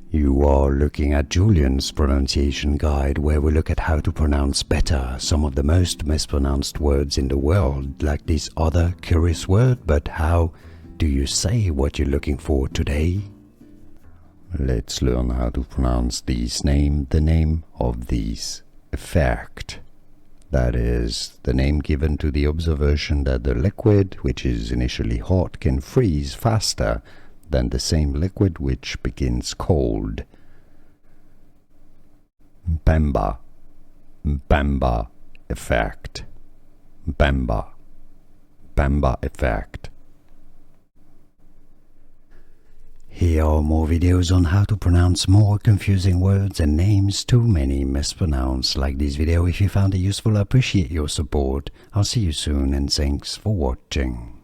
You are looking at Julian's pronunciation guide, where we look at how to pronounce better some of the most mispronounced words in the world, like this other curious word. But how do you say what you're looking for today? Let's learn how to pronounce the name of this effect. That is, the name given to the observation that the liquid, which is initially hot, can freeze faster than the same liquid which begins cold. Mpemba Effect. Mpemba Effect. Here are more videos on how to pronounce more confusing words and names too many mispronounced. Like this video if you found it useful. I appreciate your support. I'll see you soon and thanks for watching.